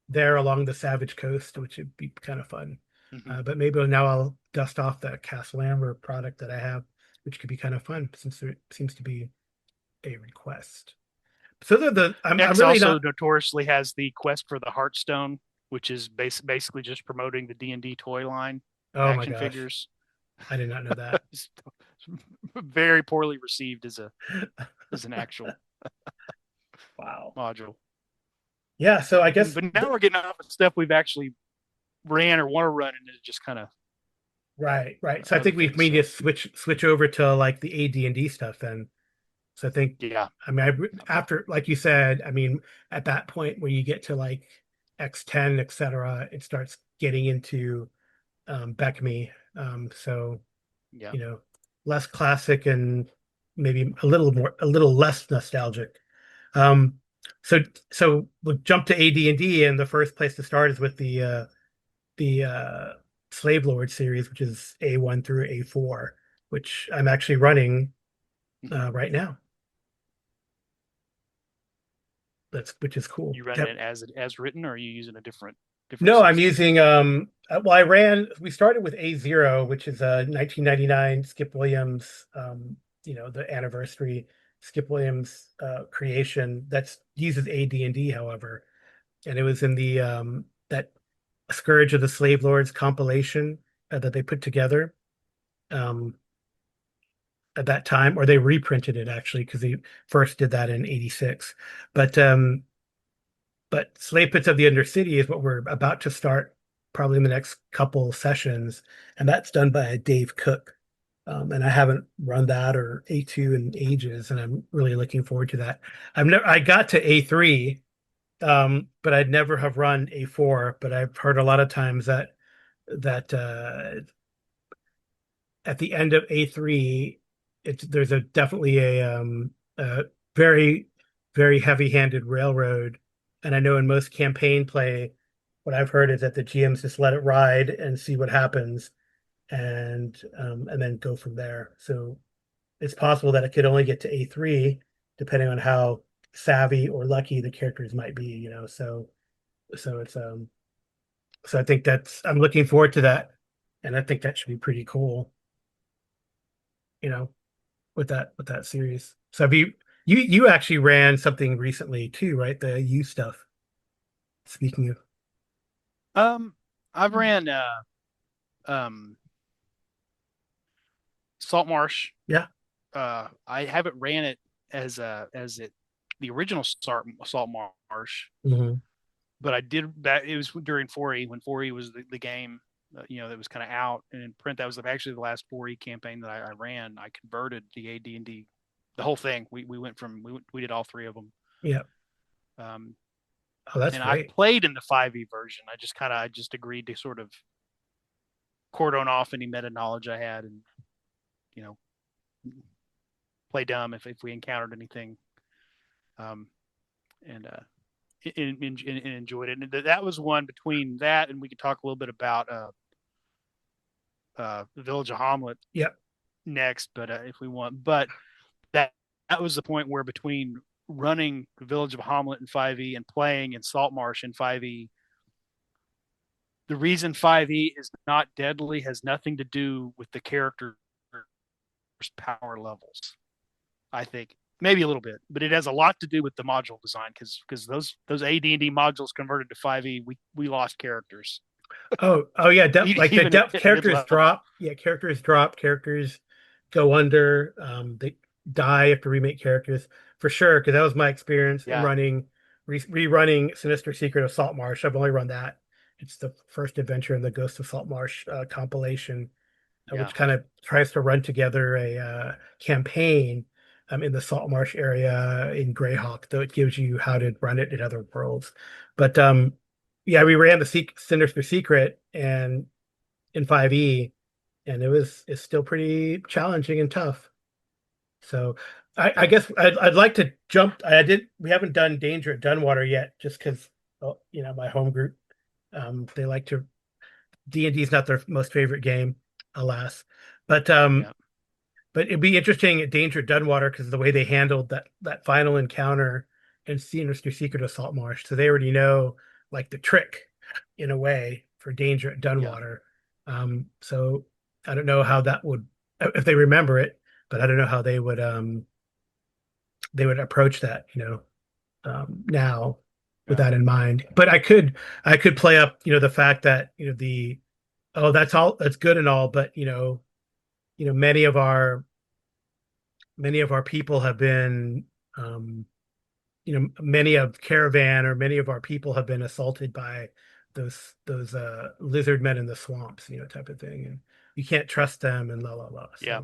there along the Savage Coast which would be kind of fun Hmm. but maybe now I'll dust off the Castle Amber product that I have which could be kind of fun since there seems to be a request so I'm X really also not notoriously has the quest for the Heartstone, which is basically just promoting the D&D toy line oh my action gosh figures. I did not know that. Very poorly received as an actual Wow. module. Yeah, so I guess But now we're getting off of stuff we've actually ran or want to run, and it's just kind of right, right. So I other think we things. need to So switch over to like the AD&D stuff then. So I think yeah, I mean after like you said, I mean at that point where you get to like X10, etc., it starts getting into Beckme. So yeah. you know, less classic and maybe a little less nostalgic. Um, so so we'll jump to AD&D, and the first place to start is with the Slave Lord series, which is A1 through A4, which I'm actually running Mhm. right now. That's which is cool. You running it as written, or are you using a different No, I'm system? using well we started with A0, which is a 1999 Skip Williams the anniversary Skip Williams creation that's uses AD&D, however. And it was in the that Scourge of the Slave Lords compilation that they put together um at that time, or they reprinted it actually because they first did that in '86. But Slave Pits of the Undercity is what we're about to start probably in the next couple sessions, and that's done by Dave Cook. And I haven't run that or A2 in ages, and I'm really looking forward to that. I got to A3, but I'd never have run A4. But I've heard a lot of times that at the end of A3, there's a definitely a very very heavy-handed railroad, and I know in most campaign play, what I've heard is that the GMs just let it ride and see what happens, and then go from there. So it's possible that it could only get to A3 depending on how savvy or lucky the characters might be, so it's so I think I'm looking forward to that, and I think that should be pretty cool, you know, with that series. So have you actually ran something recently too, right? The U stuff. Speaking of, I've ran um Salt Marsh. yeah. I haven't ran it as it the original Salt Marsh, Hmm. but I did that. It was during 4E when 4E was the game, that was kind of out and in print. That was actually the last 4E campaign that I ran. I converted the AD&D, the whole thing. We went from we did all three of them. Yeah. Um, Oh, that's and I great. played in the 5E version. I just agreed to sort of cordon off any meta knowledge I had, and you know play dumb if we encountered anything. Um, and enjoyed it. And that was one between that, and we could talk a little bit about the Village of Hamlet. Yep. Next, but if we want, but that was the point where between running the Village of Hamlet in 5e and playing in Saltmarsh in 5e, the reason 5e is not deadly has nothing to do with the character's power levels. I think maybe a little bit, but it has a lot to do with the module design because those AD&D modules converted to 5e, we lost characters. Oh yeah, like the depth characters mid-level. drop. Yeah, characters drop. Characters go under. They die after remake characters for sure. Because that was my experience in Yeah, rerunning Sinister Secret of Saltmarsh. I've only run that. It's the first adventure in the Ghost of Saltmarsh compilation, yeah, which kind of tries to run together a campaign in the Saltmarsh area in Greyhawk, though it gives you how to run it in other worlds. But yeah, we ran the Sinister Secret and in 5e, and it's still pretty challenging and tough. So I guess I'd like to jump. We haven't done Danger at Dunwater yet, just because my home group, they like to D&D is not their most favorite game, alas. But yeah, but it'd be interesting at Danger at Dunwater because of the way they handled that final encounter in Sinister Secret of Saltmarsh. So they already know like the trick in a way for Danger at yeah. Dunwater. So I don't know how that would if they remember it, but I don't know how they would approach that, now with Yeah. that in mind. But I could play up, the fact that, the oh, that's good and all, but many of our people have been many of Caravan or many of our people have been assaulted by those lizard men in the swamps, type of thing, and you can't trust them and la la la. Yeah.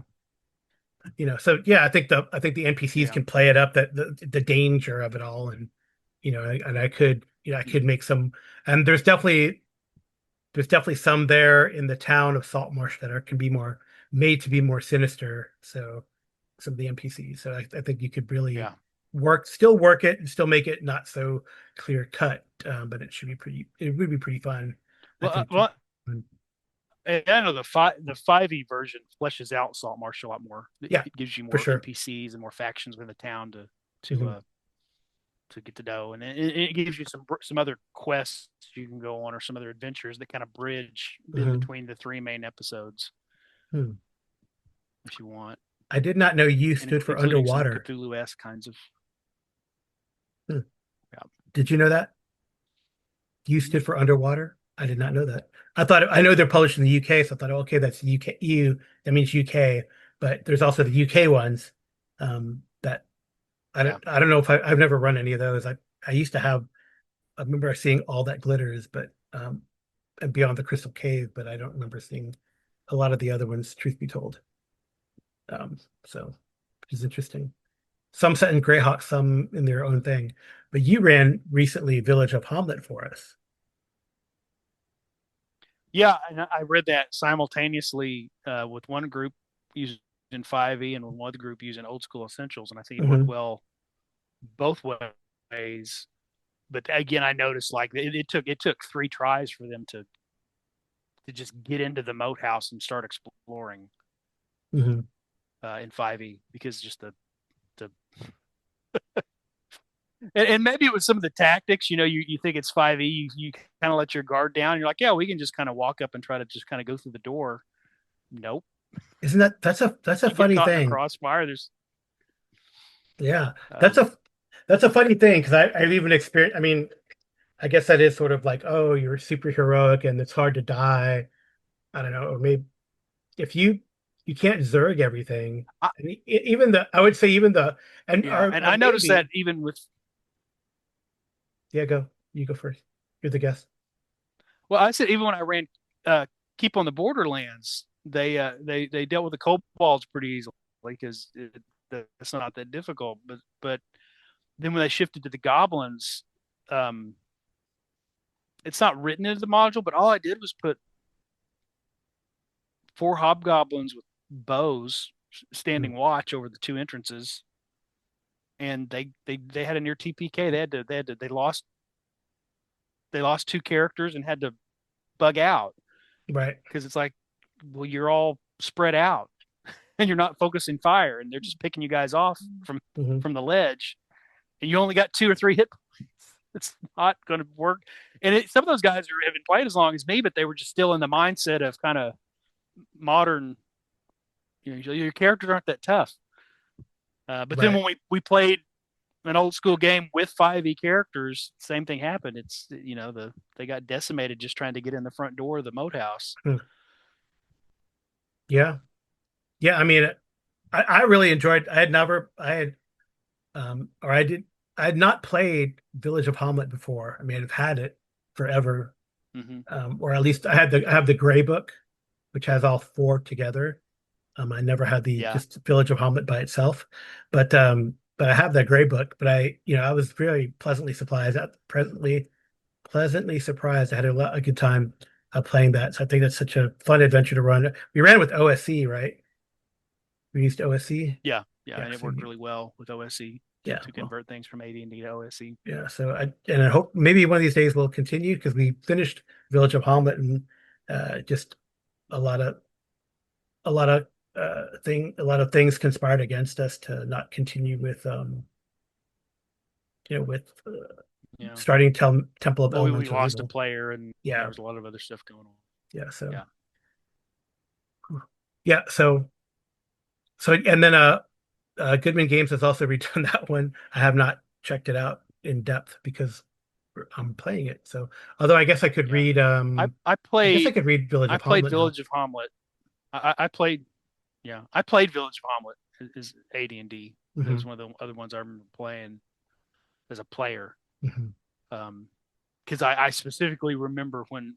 So yeah, I think the NPCs Yeah. can play it up, that the danger of it all, and I could make some, and there's definitely some there in the town of Saltmarsh that can be more made to be more sinister. So some of the NPCs. So I think you could really Yeah. still work it and still make it not so clear cut. But it would be pretty fun, I think. Well, I know the 5e version fleshes out Saltmarsh a lot more. Yeah, It gives you for more sure. NPCs and more factions within the town Mhm. to get to know, and it gives you some other quests you can go on or some other adventures that kind of bridge in Mhm. between the three main episodes Hmm. if you want, I did not know U and stood for including some underwater. Cthulhu-esque kinds of. Hmm. Yeah. Did you know that? U stood for underwater? I did not know that. I know they're published in the UK, so I thought, okay, that's UK EU. That means UK, but there's also the UK ones. That Yeah. I don't know if I've never run any of those. I used to have. I remember seeing All That Glitters, but and Beyond the Crystal Cave, but I don't remember seeing a lot of the other ones. Truth be told, so which is interesting. Some set in Greyhawk, some in their own thing. but you ran recently Village of Hamlet for us. Yeah, and I read that simultaneously with one group using 5e and with one other group using Old School Essentials, and I think it worked Hmm. well both ways. But again, I noticed like it took 3 tries for them to just get into the moat house and start exploring Hmm. in 5e because just the and maybe it was some of the tactics. You think it's 5e, you kind of let your guard down. You're like, yeah, we can just kind of walk up and try to just kind of go through the door. Nope, Isn't that's a you get funny caught in the thing? crossfire. There's Yeah, that's um, a that's a funny thing because I've even experienced. I mean, I guess that is sort of like, oh, you're super heroic and it's hard to die. I don't know, or maybe if you can't Zerg everything. I, I mean, even the I would say even the and yeah, or and I noticed that maybe even with yeah, go you go first. You're the guest. well, I said even when I ran keep on the Borderlands, they dealt with the kobolds pretty easily because it's not that difficult. But then when they shifted to the goblins, um, it's not written into the module, but all I did was put 4 hobgoblins with bows Mm. standing watch over the 2 entrances, and they had a near TPK. They lost 2 characters and had to bug out Right. because it's like, well, you're all spread out and you're not focusing fire, and they're just picking you guys off from Hmm. from the ledge, and you only got 2 or 3 hit points. It's not going to work. And some of those guys haven't played as long as me, but they were just still in the mindset of kind of modern. Your characters aren't that tough. But then Right. when we played an old school game with 5e characters, same thing happened. It's they got decimated just trying to get in the front door of the moat house. Mm. Yeah. Yeah. I mean, I really enjoyed. I had or I had not played Village of Hamlet before. I mean, I've had it forever, Hmm. or at least I have the gray book, which has all four together. I never had the Yeah, just Village of Hamlet by itself, but I have that gray book. But I was very pleasantly surprised. I had a good time playing that. So I think that's such a fun adventure to run. We ran with OSC, right? We used OSC. yeah, yeah, Yeah, and it so worked really well with OSE yeah, to well, convert things from AD&D to OSE. yeah. So I hope maybe one of these days we'll continue because we finished Village of Hamlet and just a lot of a lot of a lot of things conspired against us to not continue with with Yeah. starting Temple of Well, we Elemental lost a Evil. player, and there Yeah, was a lot of other stuff going on. yeah. So Yeah. yeah, and then Goodman Games has also redone that one. I have not checked it out in depth because I'm playing it. So although Yeah. I I I guess I played could read Village I of played Hamlet now. Village of Hamlet. I played Yeah, I played Village of Hamlet is AD&D. That Hmm. was one of the other ones I remember playing as a player. Hmm. Because I specifically remember when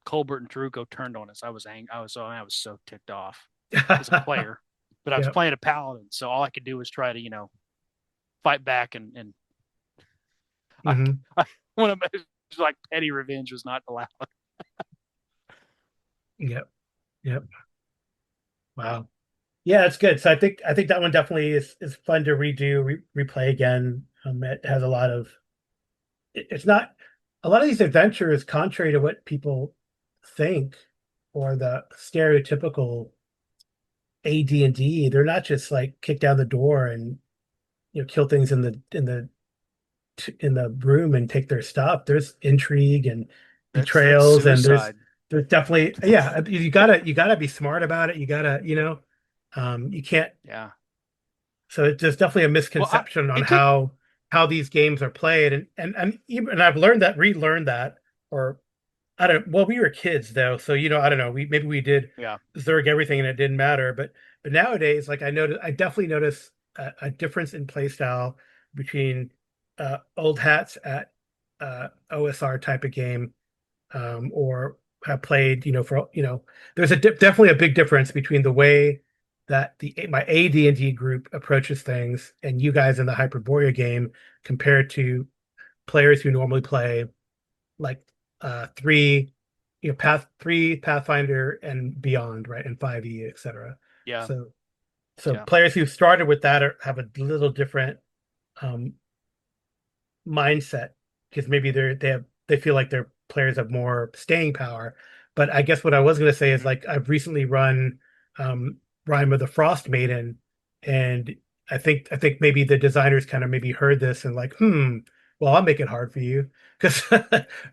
Colbert and Taruko turned on us. I was so ticked off as a player. But I was Yeah. playing a paladin, so all I could do was try to fight back, and I, Hmm. I one of my like petty revenge was not allowed. Yep. Yep. Wow. Yeah, it's good. So I think that one definitely is fun to replay again. It has a lot of it's not a lot of these adventures, contrary to what people think or the stereotypical AD&D, they're not just like kick down the door and kill things in the room and take their stuff. There's intrigue and That's betrayals, and suicide. there's definitely yeah. You gotta be smart about it. You gotta you can't. Yeah. So there's definitely a Well, misconception on it took. how these games are played, and I've learned that relearned that, or I don't. Well, we were kids though, so I don't know. Maybe we did Yeah. Zerg everything and it didn't matter, but nowadays, like I definitely notice a difference in play style between old hats at OSR type of game, or have played, for there's definitely a big difference between the way that my AD&D group approaches things, and you guys in the Hyperborea game compared to players who normally play like three, three Pathfinder and beyond, right, and 5e, etc. Yeah. So Yeah. players who started with that have a little different um, mindset because maybe they feel like their players have more staying power. But I guess what I was going to say is Mhm. like I've recently run Rime of the Frost Maiden, and I think maybe the designers kind of maybe heard this and like, well, I'll make it hard for you because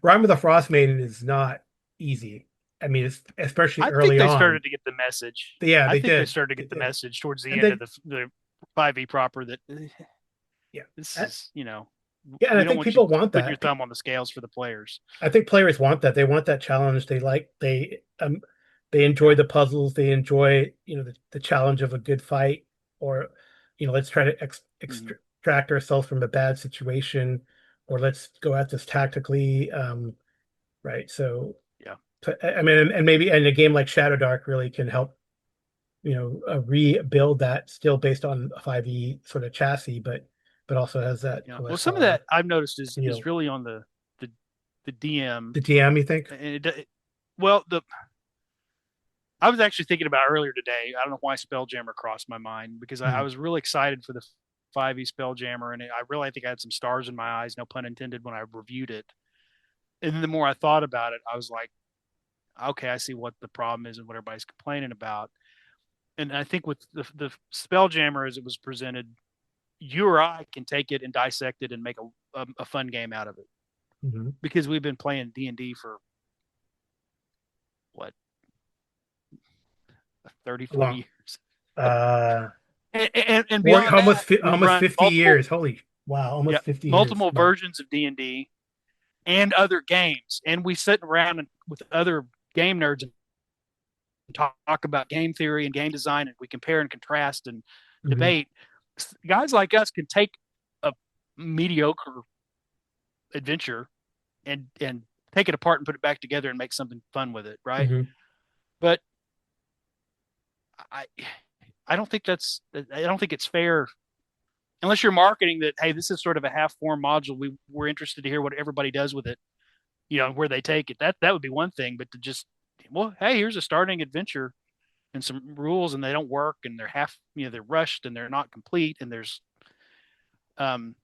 Rime of the Frost Maiden is not easy. I mean, it's especially I think early they on. started to get the message. Yeah, I they think they did. started to They get the did. message towards the And end then of the 5e proper that yeah. this Uh, is, Yeah, and I we don't think want you people want putting your that. thumb on the scales for the players. I think players want that. They want that challenge. They enjoy Yeah. the puzzles. They enjoy, the challenge of a good fight, or, let's try to Mhm. extract ourselves from a bad situation, or let's go at this tactically. Right. Yeah. I mean, and maybe and a game like Shadow Dark really can help, rebuild that still based on a 5e sort of chassis, but also has that Yeah. Well, some of OSR that I've noticed is feel. really on the the DM. The DM, you think? And well, the I was actually thinking about earlier today. I don't know why Spelljammer crossed my mind because I Hmm. was really excited for the 5e Spelljammer, and I think I had some stars in my eyes, no pun intended, when I reviewed it. And then the more I thought about it, I was like, okay, I see what the problem is and what everybody's complaining about. And I think with the Spelljammer as it was presented, you or I can take it and dissect it and make a fun game out of it Hmm. because we've been playing D&D for what 30, 40 Long. years. Uh, And Or beyond that, we've almost run 50 years. Holy wow, yeah, almost 50 years. multiple Wow. versions of D&D and other games. And we sit around with other game nerds and talk about game theory and game design, and we compare and contrast and Hmm. debate. Guys like us can take a mediocre adventure and take it apart and put it back together and make something fun with it, right? Hmm. But I I don't think it's fair unless you're marketing that, hey, this is sort of a half form module. We're interested to hear what everybody does with it, where they take it. That would be one thing, but to just, well, hey, here's a starting adventure and some rules, and they don't work, and they're half, they're rushed and they're not complete, and there's um.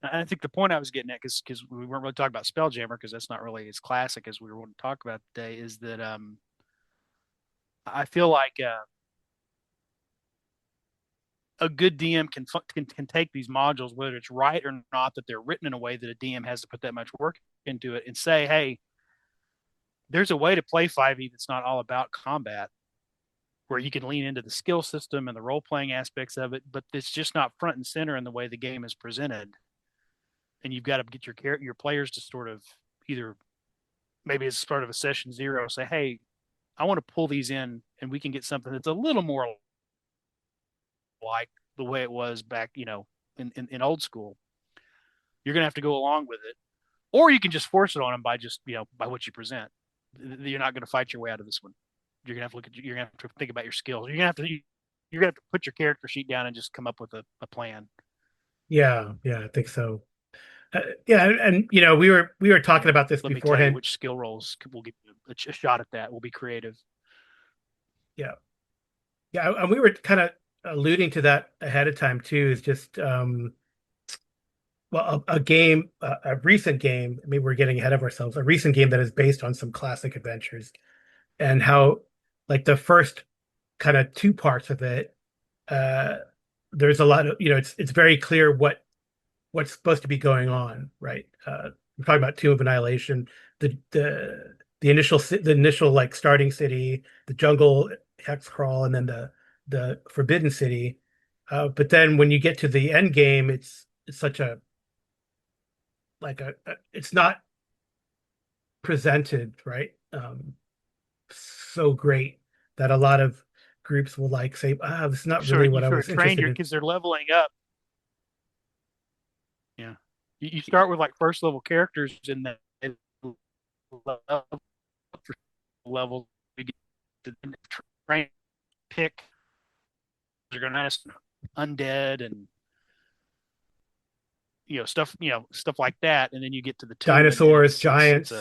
I think the point I was getting at, because we weren't really talking about Spelljammer, because that's not really as classic as we were going to talk about today, is that I feel like a good DM can take these modules, whether it's right or not that they're written in a way that a DM has to put that much work into it, and say, hey, there's a way to play 5e that's not all about combat, where you can lean into the skill system and the role playing aspects of it, but it's just not front and center in the way the game is presented. And you've got to get your players to sort of either maybe as part of a session zero say, hey, I want to pull these in, and we can get something that's a little more like the way it was back, in old school. You're going to have to go along with it, or you can just force it on them by just, by what you present. You're not going to fight your way out of this one. You're going to have to you're going to have to think about your skills. You're going to have to put your character sheet down and just come up with a plan. Yeah, yeah, I think so. Yeah, and we were talking And about this let me tell you beforehand. which skill roles will give you a shot at that. We'll be creative. Yeah, yeah, and we were kind of alluding to that ahead of time too. Is just well, a game, a recent game. Maybe we're getting ahead of ourselves. A recent game that is based on some classic adventures, and how like the first kind of two parts of it, uh, there's a lot of it's very clear what's supposed to be going on, right? We're talking about Tomb of Annihilation, the initial like starting city, the jungle hex crawl, and then the Forbidden City. But then when you get to the end game, it's such a like it's not presented right so great that a lot of groups will like say, this is not really what You I sort of was train interested your in. because they're leveling up. Yeah, you start with like first level characters, and then level you get to train. pick. They're going to ask undead and stuff like that, and then you get to the tomb, Dinosaurs, giants.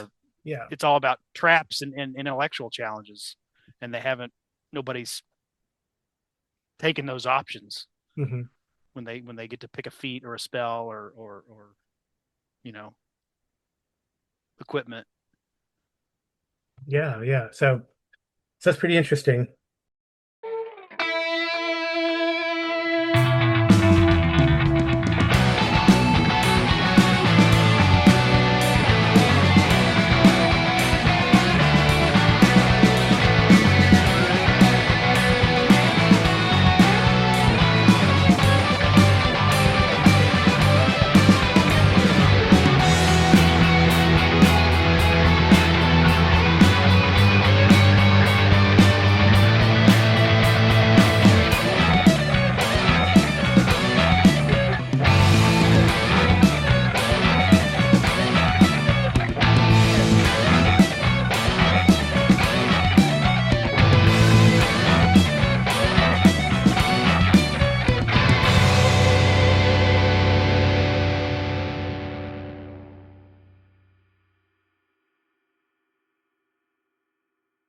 Yeah, it's all about traps and intellectual challenges, and nobody's taking those options when they get to pick a feat or a spell or equipment. Yeah. So that's pretty interesting.